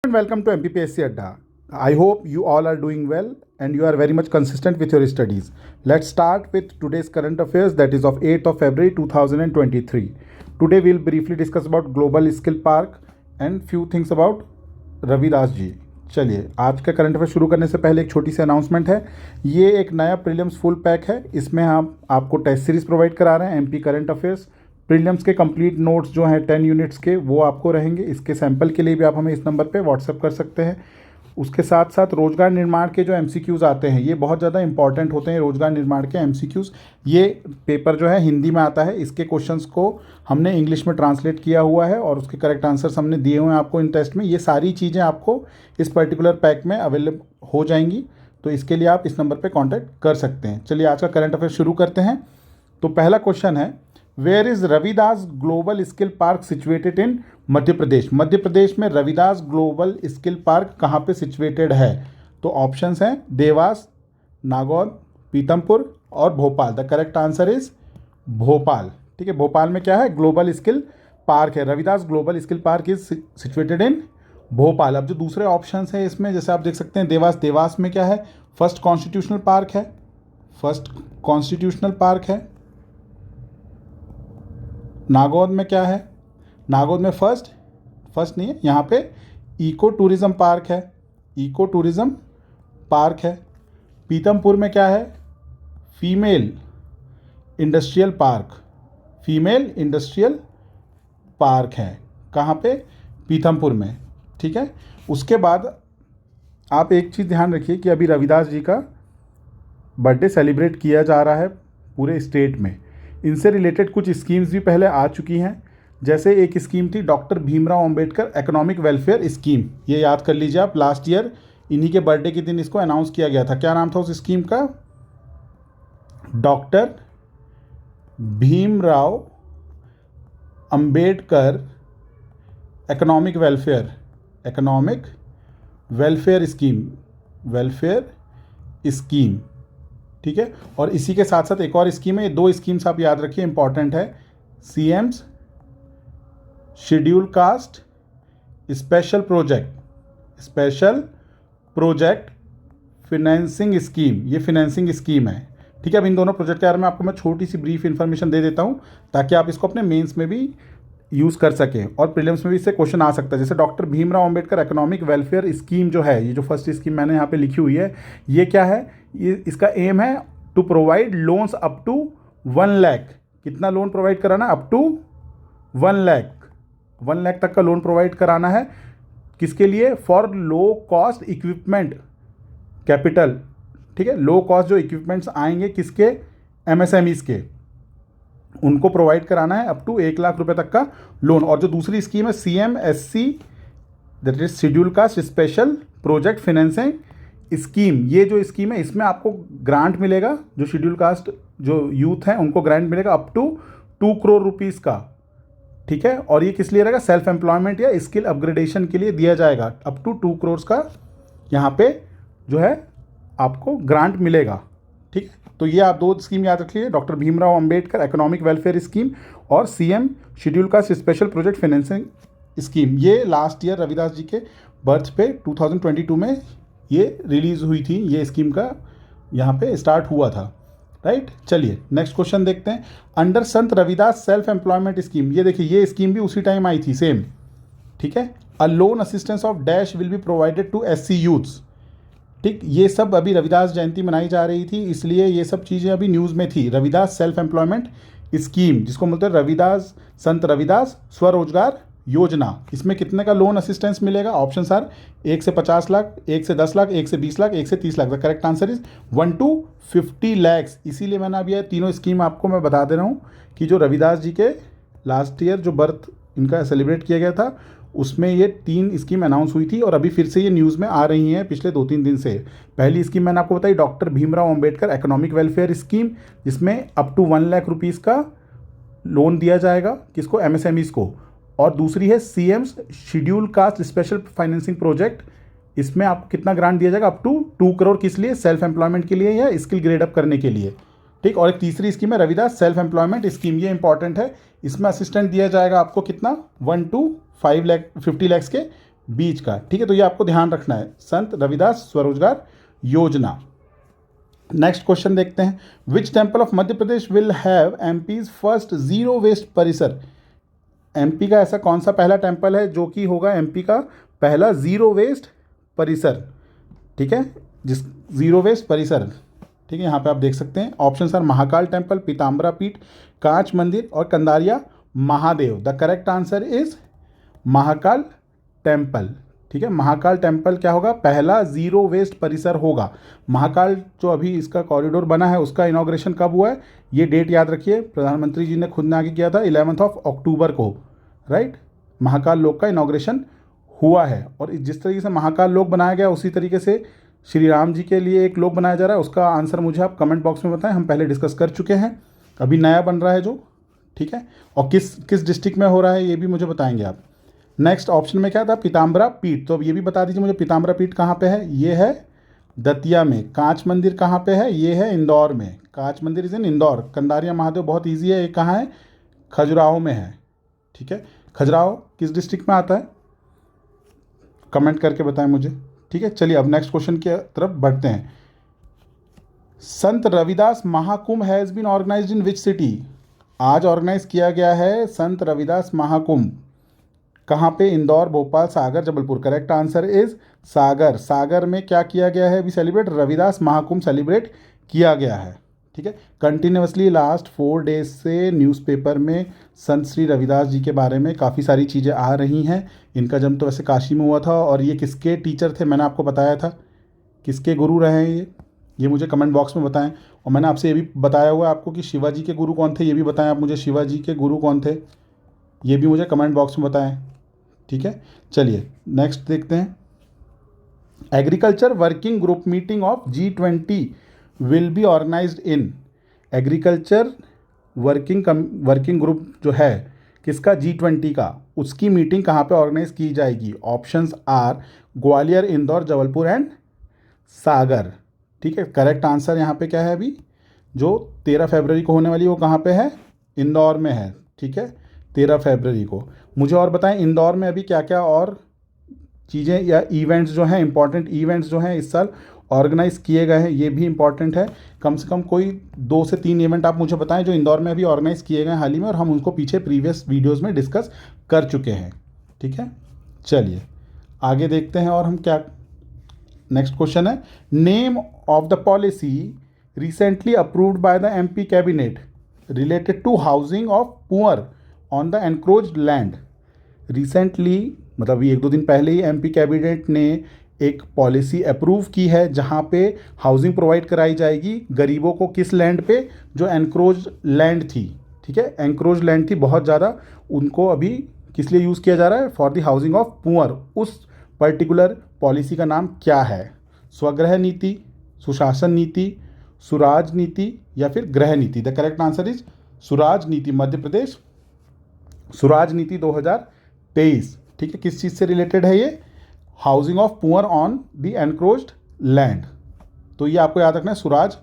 and welcome to MPPSC Adda. I hope you all are doing well and you are very much consistent with your studies. Let's start with today's current affairs, that is of 8th of February 2023. Today we'll briefly discuss about Global Skill Park and few things about Ravidas ji. चलिए आज का current affair शुरू करने से पहले एक छोटी सी announcement है. ये एक नया प्रीलिम्स फुल पैक है. इसमें हम आपको टेस्ट सीरीज प्रोवाइड करा रहे हैं. एमपी करंट अफेयर्स प्रीलिम्स के कंप्लीट नोट्स जो हैं 10 यूनिट्स के वो आपको रहेंगे. इसके सैंपल के लिए भी आप हमें इस नंबर पे व्हाट्सअप कर सकते हैं. उसके साथ साथ रोजगार निर्माण के जो एमसीक्यूज़ आते हैं ये बहुत ज़्यादा इंपॉर्टेंट होते हैं. रोजगार निर्माण के एमसीक्यूज़, ये पेपर जो है हिंदी में आता है. इसके क्वेश्चंस को हमने इंग्लिश में ट्रांसलेट किया हुआ है और उसके करेक्ट आंसर्स हमने दिए हुए हैं आपको इन टेस्ट में. ये सारी चीज़ें आपको इस पर्टिकुलर पैक में अवेलेबल हो जाएंगी. तो इसके लिए आप इस नंबर पर कॉन्टैक्ट कर सकते हैं. चलिए आज का करंट अफेयर शुरू करते हैं. तो पहला क्वेश्चन है, where is Ravidas global skill park situated in Madhya Pradesh. Madhya Pradesh में रविदास ग्लोबल स्किल पार्क कहाँ पे सिचुएटेड है? तो ऑप्शंस हैं देवास, नागौर, पीतमपुर और Bhopal. The correct answer is Bhopal. ठीक है, भोपाल में क्या है? ग्लोबल स्किल पार्क है. Ravidas global skill park is situated in Bhopal. अब जो दूसरे ऑप्शंस हैं इसमें जैसे आप देख सकते हैं, देवास में क्या है? फर्स्ट कॉन्स्टिट्यूशनल पार्क है. फर्स्ट कॉन्स्टिट्यूशनल पार्क है. नागौर में क्या है? नागौर में फर्स्ट नहीं है, यहाँ पे इको टूरिज़्म पार्क है. इको टूरिज़्म पार्क है. पीतमपुर में क्या है? Female industrial park. Female industrial park है. कहाँ पे? पीतमपुर में. ठीक है. उसके बाद आप एक चीज़ ध्यान रखिए कि अभी रविदास जी का बर्थडे सेलिब्रेट किया जा रहा है पूरे स्टेट में. इनसे रिलेटेड कुछ स्कीम्स भी पहले आ चुकी हैं. जैसे एक स्कीम थी doctor Bhimrao Ambedkar economic welfare scheme. ये याद कर लीजिए आप, लास्ट ईयर इन्हीं के बर्थडे के दिन इसको अनाउंस किया गया था. क्या नाम था उस स्कीम का? Doctor Bhimrao Ambedkar economic welfare scheme. ठीक है. और इसी के साथ साथ एक और स्कीम है. ये दो स्कीम्स आप याद रखिए, इंपॉर्टेंट है. CM's schedule caste special project financing scheme. ये फिनेंसिंग स्कीम है. ठीक है. अब इन दोनों प्रोजेक्ट के बारे में आपको मैं छोटी सी ब्रीफ इन्फॉर्मेशन दे देता हूँ ताकि आप इसको अपने मेंस में भी यूज़ कर सकें और प्रीलिम्स में भी इससे क्वेश्चन आ सकता है. जैसे doctor Bhimrao Ambedkar economic welfare scheme जो है, ये जो फर्स्ट स्कीम मैंने यहाँ पे लिखी हुई है, ये क्या है? ये इसका एम है to provide loans up to 1 lakh. कितना लोन प्रोवाइड कराना? अप टू 1 लाख तक का लोन प्रोवाइड कराना है. किसके लिए? For low cost equipment capital. ठीक है. लो कॉस्ट जो इक्विपमेंट्स आएंगे किसके? एमएसएमईज के, उनको प्रोवाइड कराना है अप टू 1 लाख रुपए तक का लोन. और जो दूसरी स्कीम है CMSC, that is schedule caste special project financing scheme. ये जो स्कीम है इसमें आपको ग्रांट मिलेगा. जो शेड्यूल कास्ट जो यूथ हैं उनको ग्रांट मिलेगा अप टू 2 करोड़ रुपीज़ का. ठीक है. और ये किस लिए रहेगा? सेल्फ एम्प्लॉयमेंट या स्किल अपग्रेडेशन के लिए दिया जाएगा. अप टू 2 करोड़ का यहाँ पे जो है आपको ग्रांट मिलेगा. ठीक है. तो ये आप दो स्कीम याद रखिए, doctor Bhimrao Ambedkar economic welfare scheme और CM schedule caste special project financing scheme. ये लास्ट ईयर रविदास जी के बर्थ पे 2022 में ये रिलीज़ हुई थी. ये स्कीम का यहाँ पे स्टार्ट हुआ था. राइट. चलिए नेक्स्ट क्वेश्चन देखते हैं. अंडर संत रविदास सेल्फ एम्प्लॉयमेंट स्कीम. ये देखिए, ये स्कीम भी उसी टाइम आई थी सेम. ठीक है. A loan assistance of dash will be provided to SC youths. ठीक. ये सब अभी रविदास जयंती मनाई जा रही थी इसलिए ये सब चीज़ें अभी न्यूज़ में थी. रविदास सेल्फ एम्प्लॉयमेंट स्कीम, जिसको बोलते हैं रविदास संत रविदास स्वरोजगार योजना. इसमें कितने का लोन असिस्टेंस मिलेगा? ऑप्शन आर 1 से 50 लाख, 1 से 10 लाख, 1 से 20 लाख, 1 से 30 lakh. The correct answer is 1 to 50 lakhs. इसीलिए मैंने अभी ये तीनों स्कीम आपको मैं बता दे रहा हूँ कि जो रविदास जी के लास्ट ईयर जो बर्थ इनका सेलिब्रेट किया गया था उसमें ये 3 स्कीम अनाउंस हुई थी और अभी फिर से ये न्यूज़ में आ रही हैं पिछले 2-3 दिन से. पहली स्कीम मैंने आपको बताई doctor Bhimrao Ambedkar economic welfare scheme, जिसमें अप टू 1 लाख रुपीज़ का लोन दिया जाएगा. किसको? MSMEs को. और दूसरी है CM's schedule caste special financing project. इसमें आपको कितना ग्रांट दिया जाएगा? Up to 2 crore. किस लिए? सेल्फ एम्प्लॉयमेंट के लिए या स्किल ग्रेड अप करने के लिए. ठीक. और एक तीसरी स्कीम है रविदास सेल्फ एम्प्लॉयमेंट स्कीम. ये इंपॉर्टेंट है. इसमें असिस्टेंट दिया जाएगा आपको कितना? 1 to 50 लैक्स के बीच का, ठीक है। तो ये आपको ध्यान रखना है, संत रविदास स्वरोजगार योजना। नेक्स्ट क्वेश्चन देखते हैं, which temple of Madhya Pradesh will have MP's first zero waste परिसर। एमपी का ऐसा कौन सा पहला टेम्पल है जो कि होगा एमपी का पहला जीरो वेस्ट परिसर, ठीक है, जिस जीरो वेस्ट परिसर, ठीक है। यहाँ पे आप देख सकते हैं option are Mahakal temple, Pitambara Peeth, Kanch Mandir और Kandariya Mahadev. The correct answer is Mahakal temple, ठीक है। महाकाल टेम्पल क्या होगा, पहला जीरो वेस्ट परिसर होगा। महाकाल जो अभी इसका कॉरिडोर बना है उसका इनॉग्रेशन कब हुआ है, ये डेट याद रखिए, प्रधानमंत्री जी ने खुद ने आगे किया था 11 अक्टूबर को, राइट। महाकाल लोक का इनॉग्रेशन हुआ है। और जिस तरीके से महाकाल लोक बनाया गया उसी तरीके से श्री राम जी के लिए एक लोक बनाया जा रहा है। उसका आंसर मुझे आप कमेंट बॉक्स में बताएं, हम पहले डिस्कस कर चुके हैं, अभी नया बन रहा है जो, ठीक है। और किस डिस्ट्रिक्ट में हो रहा है ये भी मुझे बताएंगे आप। नेक्स्ट ऑप्शन में क्या था, पीताम्बरा पीठ, तो अब ये भी बता दीजिए मुझे पीताम्बरा पीठ कहाँ पे है। ये है दतिया में। कांच मंदिर कहाँ पे है, ये है इंदौर में। कांच मंदिर इज इन इंदौर। कंदारिया महादेव बहुत ईजी है, ये कहाँ है, खजुराहो में है, ठीक है। खजुराहो किस डिस्ट्रिक्ट में आता है, कमेंट करके बताएं मुझे, ठीक है। चलिए अब नेक्स्ट क्वेश्चन की तरफ बढ़ते हैं। Sant Ravidas Mahakumbh has been organised in which city. आज ऑर्गेनाइज किया गया है संत रविदास महाकुंभ, कहाँ पे, Indore, Bhopal, Sagar, Jabalpur. Correct answer is Sagar. Sagar में क्या किया गया है, अभी सेलिब्रेट रविदास महाकुंभ सेलिब्रेट किया गया है, ठीक है। कंटिन्यूसली लास्ट 4 डेज से न्यूज़पेपर में संत श्री रविदास जी के बारे में काफ़ी सारी चीज़ें आ रही हैं। इनका जन्म तो वैसे काशी में हुआ था, और ये किसके टीचर थे मैंने आपको बताया था, किसके गुरु रहे हैं ये मुझे कमेंट बॉक्स में बताएं। और मैंने आपसे ये भी बताया हुआ है आपको कि शिवाजी के गुरु कौन थे, ये भी बताएं आप मुझे, शिवाजी के गुरु कौन थे ये भी मुझे कमेंट बॉक्स में बताएं, ठीक है। चलिए नेक्स्ट देखते हैं, agriculture working group meeting of G20 will be organised in. Agriculture working group जो है किसका, G20 का, उसकी मीटिंग कहाँ पे ऑर्गेनाइज की जाएगी। Options are Gwalior, Indore, Jabalpur and Sagar, ठीक है। करेक्ट आंसर यहाँ पे क्या है, अभी जो 13 फरवरी को होने वाली वो कहाँ पे है, इंदौर में है, ठीक है, 13 फरवरी को। मुझे और बताएं इंदौर में अभी क्या क्या और चीज़ें या इवेंट्स जो हैं, इंपॉर्टेंट इवेंट्स जो हैं इस साल ऑर्गेनाइज किए गए हैं, ये भी इंपॉर्टेंट है। कम से कम कोई 2 से 3 इवेंट आप मुझे बताएं जो इंदौर में अभी ऑर्गेनाइज किए गए हैं हाल ही में, और हम उनको पीछे प्रीवियस वीडियोज़ में डिस्कस कर चुके हैं, ठीक है। चलिए आगे देखते हैं और हम क्या, नेक्स्ट क्वेश्चन है, name of the policy recently approved by the MP cabinet related to housing of poor on the encroached land. Recently मतलब ये 1-2 दिन पहले ही MP कैबिनेट ने एक पॉलिसी अप्रूव की है जहाँ पे हाउसिंग प्रोवाइड कराई जाएगी गरीबों को, किस लैंड पे, जो एनक्रोच्ड लैंड थी, ठीक है। एनक्रोच्ड लैंड थी बहुत ज़्यादा, उनको अभी किस लिए यूज़ किया जा रहा है, for the housing of poor. उस पर्टिकुलर पॉलिसी का नाम क्या है, स्वगृह नीति, सुशासन नीति, सुराज नीति या फिर गृह नीति। द करेक्ट आंसर इज सुराज नीति, मध्य प्रदेश सुराज नीति 2023, ठीक है। किस चीज़ से रिलेटेड है ये, housing of poor on the encroached land, तो ये आपको याद रखना है, सुराज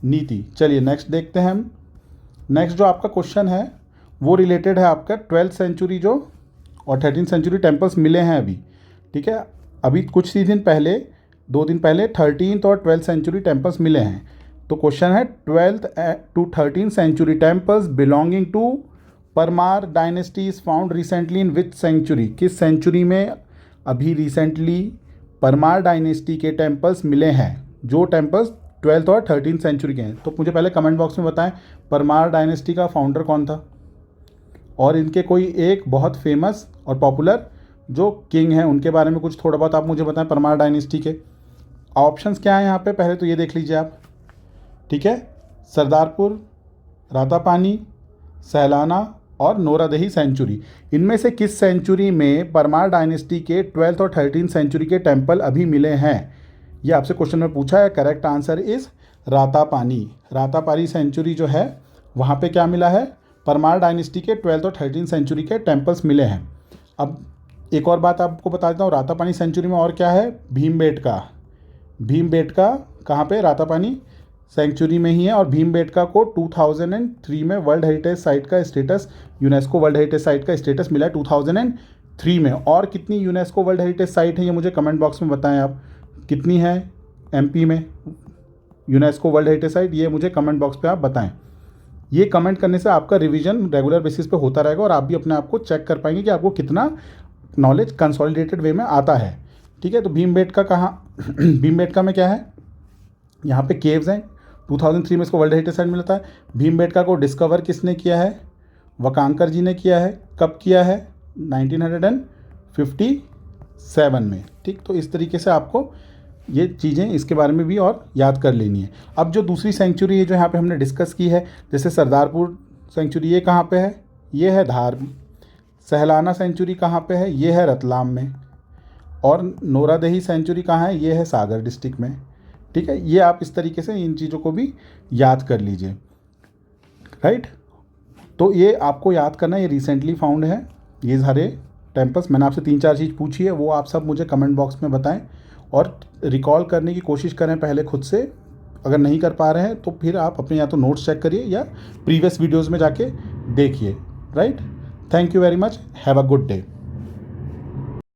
नीति। चलिए नेक्स्ट देखते हैं हम। नेक्स्ट जो आपका क्वेश्चन है वो रिलेटेड है आपका 12th सेंचुरी जो और 13th सेंचुरी टेम्पल्स मिले हैं अभी, ठीक है। अभी कुछ ही दिन पहले, 2 दिन पहले 13th और 12th सेंचुरी टेम्पल्स मिले हैं। तो क्वेश्चन है 12th to 13th century temples belonging to Parmar dynasty is found recently in which sanctuary. किस सेंचुरी में अभी रिसेंटली परमार डायनेस्टी के टेम्पल्स मिले हैं, जो टेम्पल्स 12th और 13th सेंचुरी के हैं। तो मुझे पहले कमेंट बॉक्स में बताएं परमार डायनेस्टी का फाउंडर कौन था, और इनके कोई एक बहुत फेमस और पॉपुलर जो किंग हैं उनके बारे में कुछ थोड़ा बहुत आप मुझे बताएं परमार डायनेस्टी के। ऑप्शंस क्या हैं यहाँ पे, पहले तो ये देख लीजिए आप, ठीक है। सरदारपुर, रातापानी, सैलाना और नोरादही सेंचुरी। इनमें से किस सेंचुरी में परमार डायनेस्टी के 12th और 13th सेंचुरी के टेम्पल अभी मिले हैं, ये आपसे क्वेश्चन में पूछा है। Correct answer is Ratapani. Ratapani sanctuary जो है वहाँ पे क्या मिला है, परमार डायनेस्टी के 12th और 13th सेंचुरी के टेम्पल्स मिले हैं। अब एक और बात आपको बता देता हूँ, रातापानी सेंचुरी में और क्या है, भीमबेटका। भीमबेटका कहाँ पे, रातापानी सेंचुरी में ही है। और भीमबेटका को 2003 में वर्ल्ड हेरिटेज साइट का status, UNESCO world heritage site का स्टेटस मिला है 2003 2003 में। और कितनी यूनेस्को वर्ल्ड हेरिटेज साइट है ये मुझे कमेंट बॉक्स में बताएं आप, कितनी है एमपी में यूनेस्को वर्ल्ड हेरिटेज साइट, ये मुझे कमेंट बॉक्स पे आप बताएं। ये कमेंट करने से आपका रिवीजन रेगुलर बेसिस पे होता रहेगा और आप भी अपने आप को चेक कर पाएंगे कि आपको कितना नॉलेज कंसोलिडेटेड वे में आता है। ठीक है, तो भीमबेटका कहाँ भीमबेटका में क्या है, यहाँ पे केव्स हैं। 2003 में इसको वर्ल्ड हेरिटेज साइट मिलता है। भीमबेटका को डिस्कवर किसने किया है, वकांकर जी ने किया है। कब किया है, 1957 में। ठीक, तो इस तरीके से आपको ये चीज़ें इसके बारे में भी और याद कर लेनी है। अब जो दूसरी सेंचुरी है जो यहाँ पे हमने डिस्कस की है, जैसे सरदारपुर सेंचुरी, ये कहाँ पे है, ये है धार में। सहलाना सेंचुरी कहाँ पे है, ये है रतलाम में। और नोरादही सेंचुरी कहाँ है, ये है सागर डिस्ट्रिक्ट में। ठीक है, ये आप इस तरीके से इन चीज़ों को भी याद कर लीजिए। राइट, तो ये आपको याद करना, ये रिसेंटली फाउंड है ये सारे टेम्पल्स। मैंने आपसे 3-4 चीज़ पूछी है, वो आप सब मुझे कमेंट बॉक्स में बताएं और रिकॉल करने की कोशिश करें पहले खुद से। अगर नहीं कर पा रहे हैं तो फिर आप अपने या तो नोट्स चेक करिए या प्रीवियस वीडियोज़ में जाके देखिए। Right, thank you very much, have a good day.